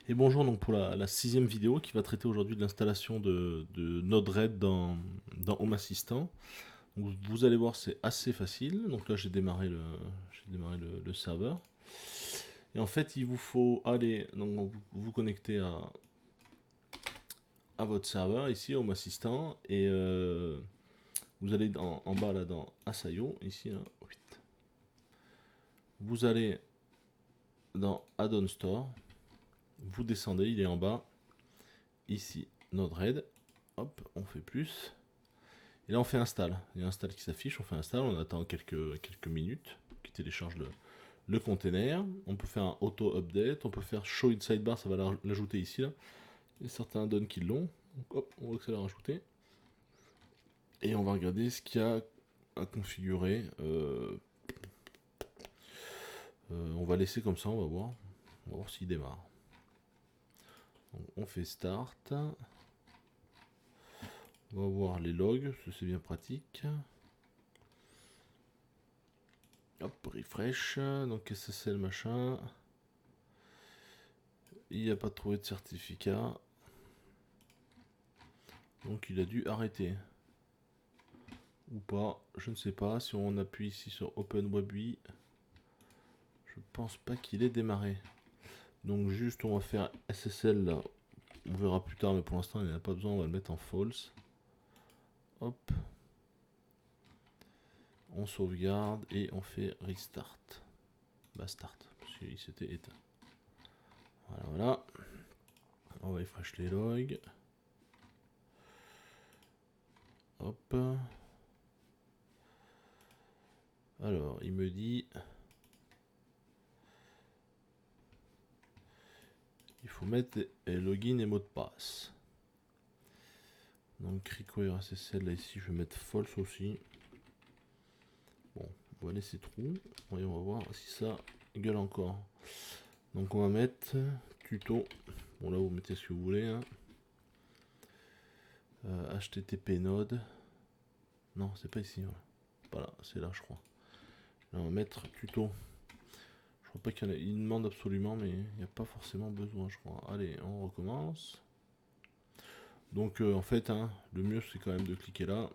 Et bonjour donc pour la sixième vidéo qui va traiter aujourd'hui de l'installation de Node-RED dans Home Assistant. Donc, vous allez voir c'est assez facile. Donc là j'ai démarré le serveur. Et en fait il vous faut aller donc vous connecter à votre serveur ici Home Assistant et vous allez en bas là dans Asayo ici là. Vous allez dans Add-on Store, vous descendez, il est en bas ici Node-RED. Hop, on fait plus. Et là, on fait install. Il y a install qui s'affiche, on fait install, on attend quelques minutes qui télécharge le container. On peut faire un auto-update, on peut faire show in sidebar, ça va l'ajouter ici. Là. Il y a certains add-ons qui l'ont. Donc hop, on voit que ça l'a rajouté. Et on va regarder ce qu'il y a à configurer. On va laisser comme ça, on va voir. On va voir s'il démarre. Donc, on fait start. On va voir les logs, c'est bien pratique. Hop, refresh, donc SSL machin. Il n'a pas trouvé de certificat. Donc il a dû arrêter. Ou pas, je ne sais pas. Si on appuie ici sur OpenWebUI, je pense pas qu'il ait démarré. Donc juste on va faire SSL là. On verra plus tard, mais pour l'instant il n'y en a pas besoin, on va le mettre en false. Hop. On sauvegarde et on fait restart. Bah start, parce qu'il s'était éteint. Voilà, voilà. On va refresh les logs. Hop. Alors, il me dit... Il faut mettre login et mot de passe. Donc require SSL là ici, je vais mettre false aussi. Bon, on va laisser trou. Et on va voir si ça gueule encore. Donc on va mettre tuto. Bon là vous mettez ce que vous voulez. Hein. HTTP node. Non, c'est pas ici. Ouais. Voilà, c'est là je crois. Là, on va mettre tuto. Je crois pas qu'il y en a. Il demande absolument, mais il n'y a pas forcément besoin, je crois. Allez, on recommence. Donc en fait, hein, le mieux c'est quand même de cliquer là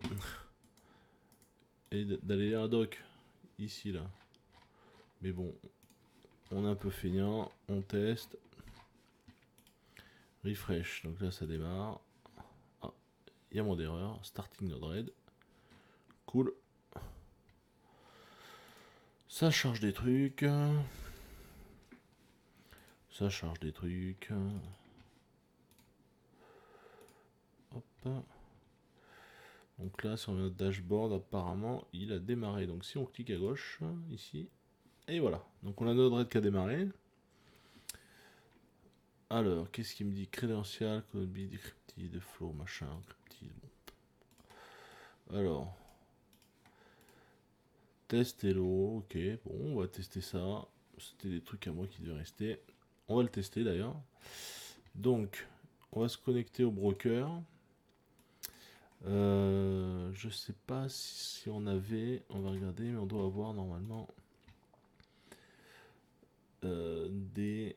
et d'aller à doc ici là. Mais bon, on est un peu feignant, on teste. Refresh, donc là ça démarre. Ah, il y a moins d'erreur. Starting Node-RED. Cool. Ça charge des trucs. Ça charge des trucs. Hop. Donc là, sur notre dashboard, apparemment, il a démarré. Donc si on clique à gauche, ici, et voilà. Donc on a Node-RED qui a démarré. Alors, qu'est-ce qu'il me dit? Credential, code be decrypted, flow, machin, encrypted. Bon. Alors, test hello, ok, bon, on va tester ça. C'était des trucs à moi qui devaient rester. On va le tester d'ailleurs. Donc, on va se connecter au broker. Je sais pas si on avait, on va regarder, mais on doit avoir normalement des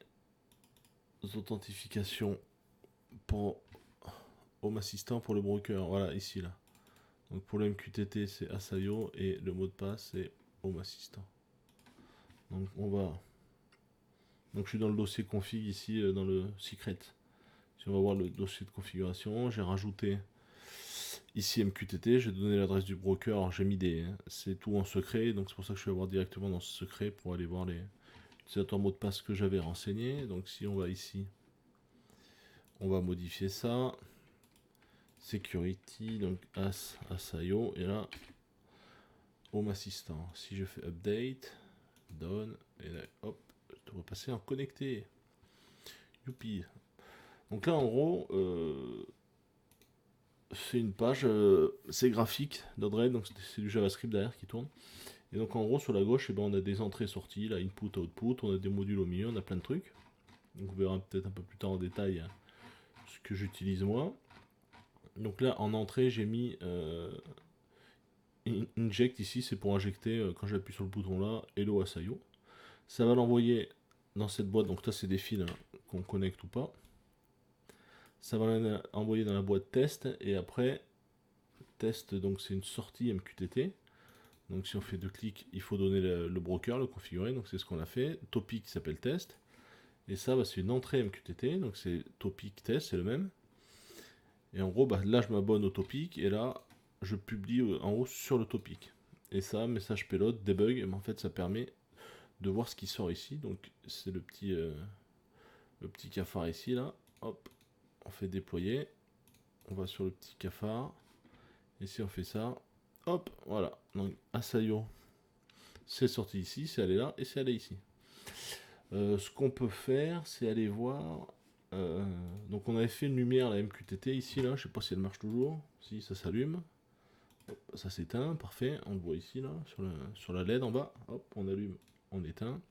authentifications pour Home Assistant pour le broker. Voilà, ici là. Donc pour le MQTT c'est Asayo et le mot de passe c'est Home Assistant. Donc on va. Donc je suis dans le dossier config ici dans le secret. Si on va voir le dossier de configuration, j'ai rajouté ici MQTT, j'ai donné l'adresse du broker, alors j'ai mis des. C'est tout en secret, donc c'est pour ça que je vais voir directement dans ce secret pour aller voir les utilisateurs mots de passe que j'avais renseignés. Donc si on va ici, on va modifier ça. Security, donc Asayo, et là, Home Assistant. Si je fais update, done, et là, hop, je devrais passer en connecté. Youpi. Donc là, en gros, c'est une page, c'est graphique, Node-RED, donc c'est du JavaScript derrière qui tourne. Et donc en gros, sur la gauche, eh ben, on a des entrées sorties, là, input, output, on a des modules au milieu, on a plein de trucs. Donc on verra peut-être un peu plus tard en détail ce que j'utilise moi. Donc là, en entrée, j'ai mis inject ici, c'est pour injecter, quand j'appuie sur le bouton là, Hello Asayo. Ça va l'envoyer dans cette boîte, donc ça c'est des fils hein, qu'on connecte ou pas. Ça va envoyer dans la boîte test, et après, test, donc c'est une sortie MQTT. Donc si on fait 2 clics, il faut donner le broker, le configurer, donc c'est ce qu'on a fait. Topic qui s'appelle test, et ça bah, c'est une entrée MQTT, donc c'est topic test, c'est le même. Et en gros, bah, là je m'abonne au topic, et là je publie en haut sur le topic. Et ça, message payload, debug, mais en fait ça permet de voir ce qui sort ici. Donc c'est le petit cafard ici, là. Hop, on fait déployer. On va sur le petit cafard. Et si on fait ça, hop, voilà. Donc Asayo, c'est sorti ici, c'est allé là, et c'est allé ici. Ce qu'on peut faire, c'est aller voir... donc on avait fait une lumière, la MQTT, ici, là. Je sais pas si elle marche toujours. Si, ça s'allume. Ça s'éteint, parfait. On le voit ici, là, sur la LED en bas. Hop, on allume, on éteint.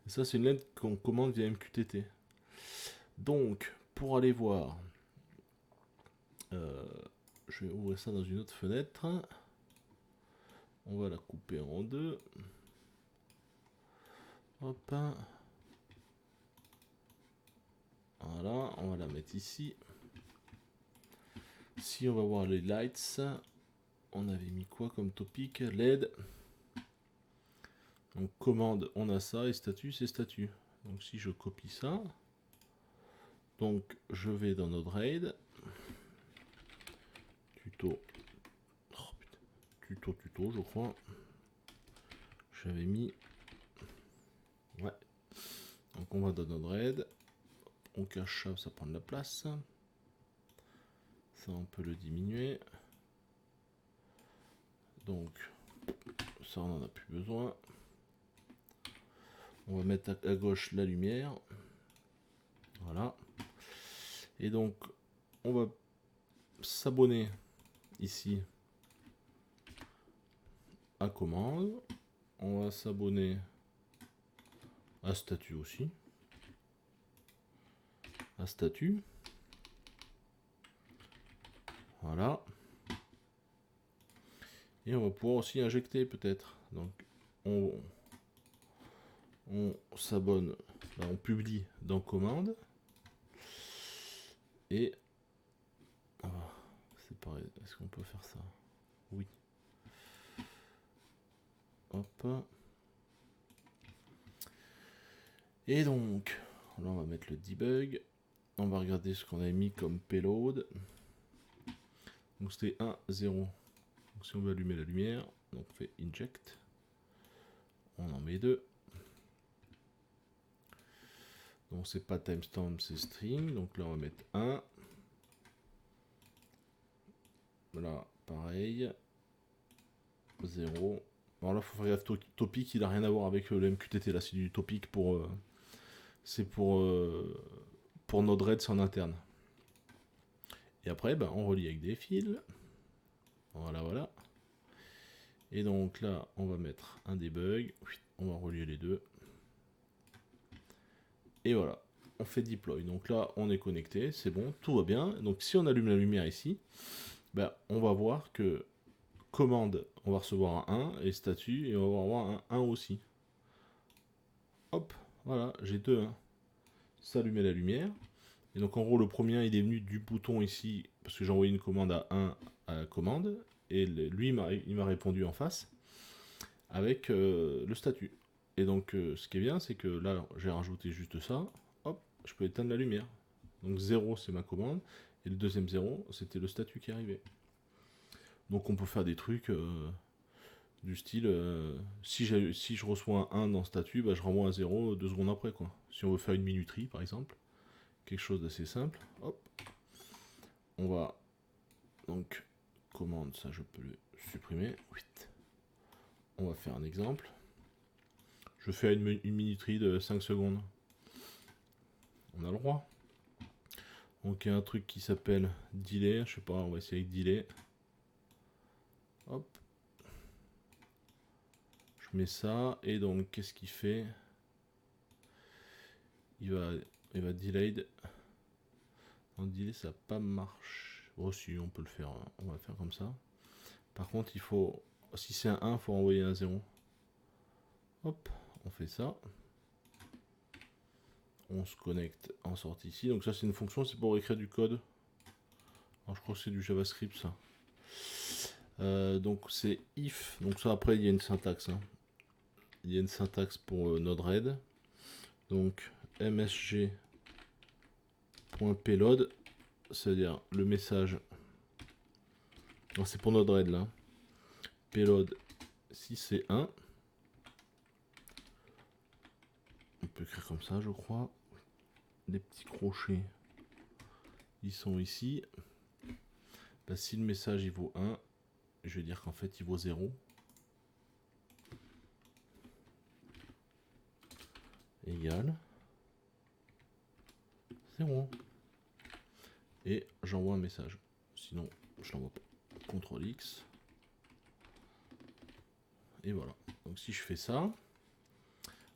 Et ça, c'est une LED qu'on commande via MQTT. Donc, pour aller voir, je vais ouvrir ça dans une autre fenêtre. On va la couper en deux. Hop. Voilà, on va la mettre ici. Si on va voir les lights, on avait mis quoi comme topic? LED. Donc commande, on a ça, et statut, c'est statut. Donc si je copie ça, donc je vais dans notre RAID, tuto, tuto, je crois. J'avais mis, ouais. Donc on va dans notre RAID, on cache ça, ça prend de la place. Ça on peut le diminuer. Donc ça on n'en a plus besoin. On va mettre à gauche la lumière. Voilà. Et donc on va s'abonner ici à commande. On va s'abonner à statut aussi. À statut. Voilà. Et on va pouvoir aussi injecter peut-être. Donc on s'abonne, là, on publie dans commande. Et c'est pareil, est-ce qu'on peut faire ça? Oui. Hop. Et donc, là on va mettre le debug. On va regarder ce qu'on a mis comme payload. Donc c'était 1, 0. Donc si on veut allumer la lumière, donc on fait inject. On en met 2. Donc c'est pas timestamp, c'est string. Donc là on va mettre 1. Voilà, pareil. 0. Alors là, il faut faire gaffe, topic, il n'a rien à voir avec le MQTT. Là, c'est du topic pour... c'est pour Node-RED, c'est en interne. Et après, ben, on relie avec des fils. Voilà, voilà. Et donc là, on va mettre un debug. On va relier les deux. Et voilà, on fait deploy. Donc là, on est connecté, c'est bon, tout va bien. Donc si on allume la lumière ici, ben, on va voir que commande, on va recevoir un 1, et statut, et on va avoir un 1 aussi. Hop, voilà, j'ai 2 1. Ça allumait la lumière. Et donc en gros, le premier 1, il est venu du bouton ici, parce que j'ai envoyé une commande à 1 à la commande, et lui, il m'a répondu en face, avec le statut. Et donc ce qui est bien, c'est que là, j'ai rajouté juste ça, hop, je peux éteindre la lumière. Donc 0, c'est ma commande, et le deuxième 0, c'était le statut qui arrivait. Donc on peut faire des trucs du style, si je reçois un 1 dans statut, bah, je renvoie un 0 2 secondes après, quoi. Si on veut faire une minuterie, par exemple, quelque chose d'assez simple, hop, on va, donc, commande, ça je peux le supprimer, on va faire un exemple, je fais une minuterie de 5 secondes, on a le droit. Donc il y a un truc qui s'appelle delay, je sais pas, on va essayer avec delay, hop, je mets ça, et donc qu'est-ce qu'il fait? Il va delayed. En delay, ça n'a pas marché. Oh si, on peut le faire, on va le faire comme ça. Par contre, il faut, si c'est un 1, il faut envoyer un 0. Hop, on fait ça. On se connecte en sortie ici. Donc ça c'est une fonction, c'est pour écrire du code. Alors je crois que c'est du JavaScript ça. Donc c'est if. Donc ça après il y a une syntaxe. Hein. Il y a une syntaxe pour Node-RED. Donc msg.payload, c'est-à-dire le message. C'est pour Node-RED là. Payload si c'est 1. On peut écrire comme ça je crois. Les petits crochets ils sont ici. Bah, si le message il vaut 1, je vais dire qu'en fait il vaut 0. Égal 0. Et j'envoie un message. Sinon je l'envoie pas. CTRL X. Et voilà. Donc si je fais ça.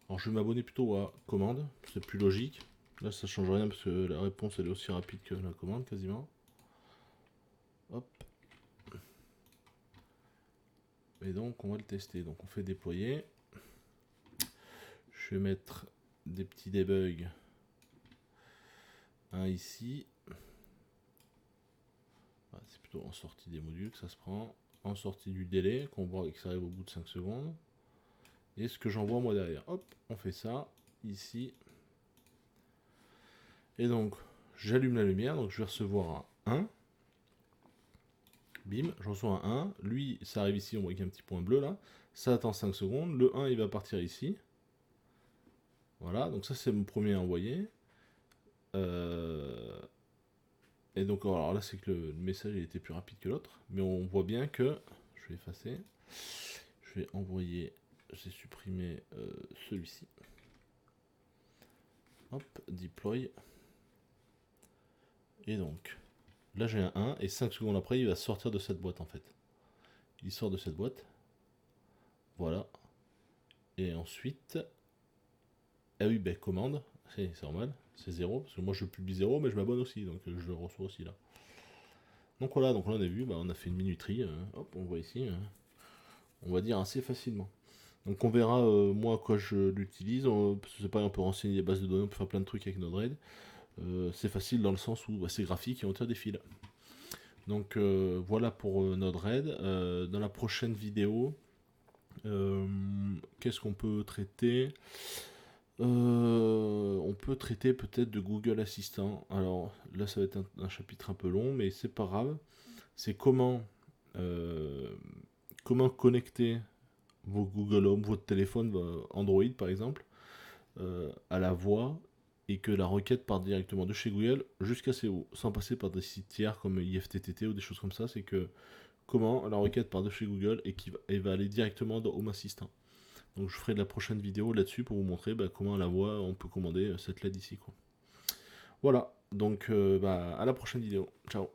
Alors je vais m'abonner plutôt à commande. C'est plus logique. Là ça change rien parce que la réponse elle est aussi rapide que la commande quasiment. Hop. Et donc on va le tester. Donc on fait déployer. Je vais mettre des petits debugs. Un ici. Ah, c'est plutôt en sortie des modules que ça se prend. En sortie du délai, qu'on voit que ça arrive au bout de 5 secondes. Et ce que j'envoie moi derrière. Hop, on fait ça. Ici. Et donc, j'allume la lumière. Donc je vais recevoir un 1. Bim, je reçois un 1. Lui, ça arrive ici, on voit qu'il y a un petit point bleu là. Ça attend 5 secondes. Le 1, il va partir ici. Voilà, donc ça c'est mon premier envoyé. Et donc alors là c'est que le message il était plus rapide que l'autre. Mais on voit bien que... Je vais effacer. Je vais envoyer... J'ai supprimé celui-ci. Hop, deploy. Et donc, là j'ai un 1 et 5 secondes après il va sortir de cette boîte en fait. Il sort de cette boîte. Voilà. Et ensuite... Ah oui, ben commande, c'est normal, c'est 0, parce que moi je publie 0, mais je m'abonne aussi, donc je le reçois aussi là. Donc voilà, donc là on a vu, bah, on a fait une minuterie, hop, on voit ici, on va dire assez facilement. Donc on verra moi à quoi je l'utilise, parce que c'est pareil, on peut renseigner des bases de données, on peut faire plein de trucs avec Node-RED. C'est facile dans le sens où bah, c'est graphique et on tire des fils. Donc voilà pour Node-RED. Dans la prochaine vidéo, qu'est-ce qu'on peut traiter ? On peut traiter peut-être de Google Assistant. Alors là, ça va être un chapitre un peu long, mais c'est pas grave. C'est comment connecter vos Google Home, votre téléphone, Android par exemple, à la voix et que la requête parte directement de chez Google jusqu'à CO, sans passer par des sites tiers comme IFTTT ou des choses comme ça. C'est que comment la requête part de chez Google et va aller directement dans Home Assistant. Donc je ferai de la prochaine vidéo là-dessus pour vous montrer comment à la voix on peut commander cette LED ici. Quoi. Voilà, donc à la prochaine vidéo. Ciao.